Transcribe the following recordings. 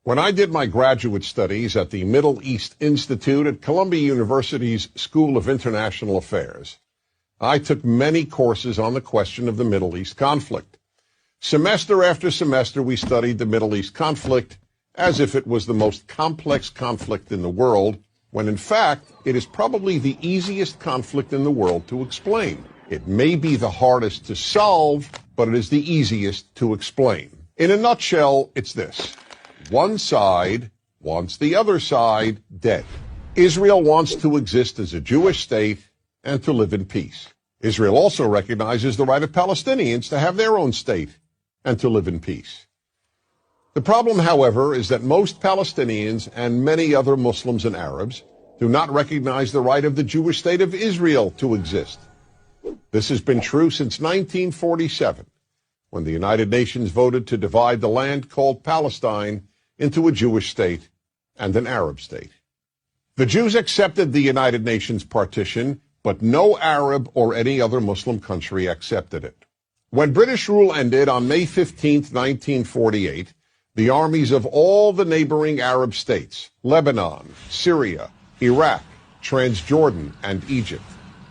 When I did my graduate studies at the Middle East Institute at Columbia University's School of International Affairs, I took many courses on the question of the Middle East conflict. Semester after semester, we studied the Middle East conflict as if it was the most complex conflict in the world, when in fact, it is probably the easiest conflict in the world to explain. It may be the hardest to solve, but it is the easiest to explain. In a nutshell, it's this. One side wants the other side dead. Israel wants to exist as a Jewish state and to live in peace. Israel also recognizes the right of Palestinians to have their own state and to live in peace. The problem, however, is that most Palestinians and many other Muslims and Arabs do not recognize the right of the Jewish state of Israel to exist. This has been true since 1947, when the United Nations voted to divide the land called Palestine into a Jewish state and an Arab state. The Jews accepted the United Nations partition, but no Arab or any other Muslim country accepted it. When British rule ended on May 15, 1948, the armies of all the neighboring Arab states, Lebanon, Syria, Iraq, Transjordan, and Egypt,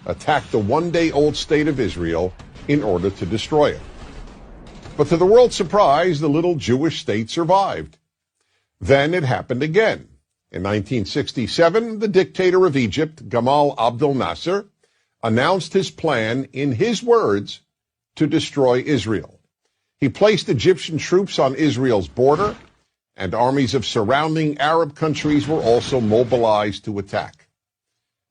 attacked the one-day-old state of Israel in order to destroy it. But to the world's surprise, the little Jewish state survived. Then it happened again. In 1967, the dictator of Egypt, Gamal Abdel Nasser, announced his plan, in his words, to destroy Israel. He placed Egyptian troops on Israel's border, and armies of surrounding Arab countries were also mobilized to attack.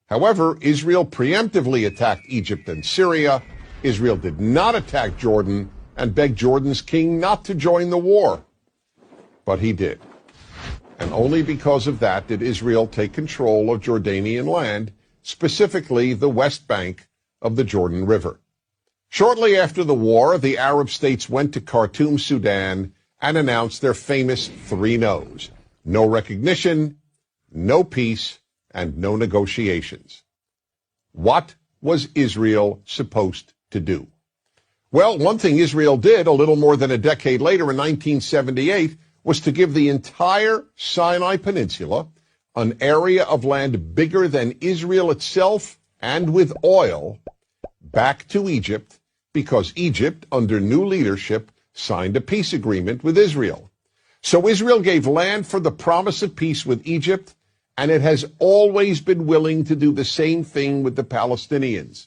However, Israel preemptively attacked Egypt and Syria. Israel did not attack Jordan and begged Jordan's king not to join the war. But he did. And only because of that did Israel take control of Jordanian land, specifically the West Bank of the Jordan River. Shortly after the war, the Arab states went to Khartoum, Sudan, and announced their famous three no's: no recognition, no peace, and no negotiations. What was Israel supposed to do? Well, one thing Israel did a little more than a decade later in 1978 was to give the entire Sinai Peninsula, an area of land bigger than Israel itself and with oil, back to Egypt, because Egypt, under new leadership, signed a peace agreement with Israel. So Israel gave land for the promise of peace with Egypt, and it has always been willing to do the same thing with the Palestinians.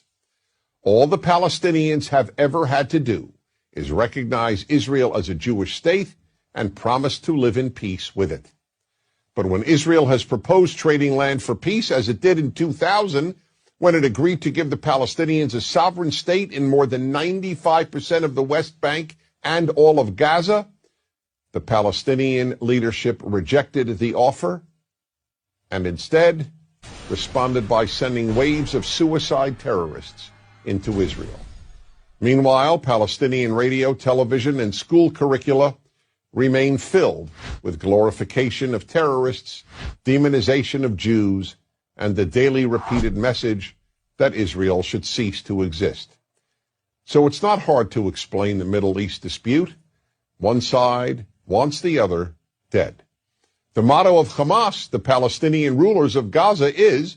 All the Palestinians have ever had to do is recognize Israel as a Jewish state and promise to live in peace with it. But when Israel has proposed trading land for peace, as it did in 2000, when it agreed to give the Palestinians a sovereign state in more than 95% of the West Bank and all of Gaza, the Palestinian leadership rejected the offer and instead responded by sending waves of suicide terrorists into Israel. Meanwhile, Palestinian radio, television, and school curricula remain filled with glorification of terrorists, demonization of Jews, and the daily repeated message that Israel should cease to exist. So it's not hard to explain the Middle East dispute. One side wants the other dead. The motto of Hamas, the Palestinian rulers of Gaza, is,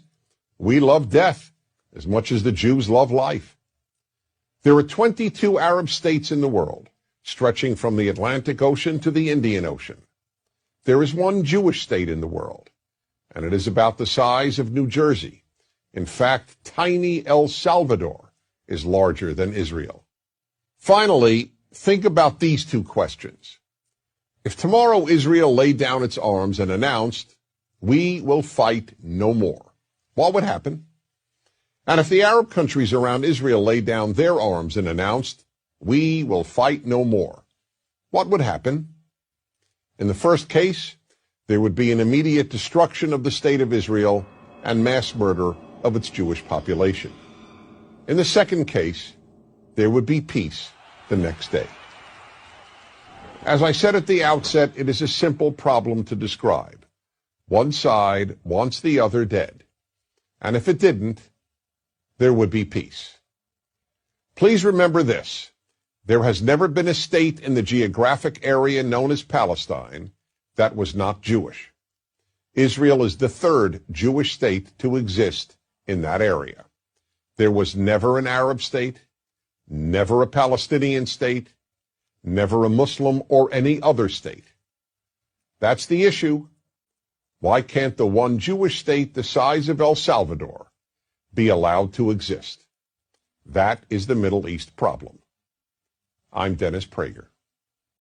"We love death as much as the Jews love life." There are 22 Arab states in the world, stretching from the Atlantic Ocean to the Indian Ocean. There is one Jewish state in the world, and it is about the size of New Jersey. In fact, tiny El Salvador is larger than Israel. Finally, think about these two questions. If tomorrow Israel laid down its arms and announced, "We will fight no more," what would happen? And if the Arab countries around Israel laid down their arms and announced, "We will fight no more," what would happen? In the first case, there would be an immediate destruction of the state of Israel and mass murder of its Jewish population. In the second case, there would be peace the next day. As I said at the outset, it is a simple problem to describe. One side wants the other dead. And if it didn't, there would be peace. Please remember this. There has never been a state in the geographic area known as Palestine that was not Jewish. Israel is the third Jewish state to exist in that area. There was never an Arab state, never a Palestinian state, never a Muslim or any other state. That's the issue. Why can't the one Jewish state the size of El Salvador be allowed to exist? That is the Middle East problem. I'm Dennis Prager.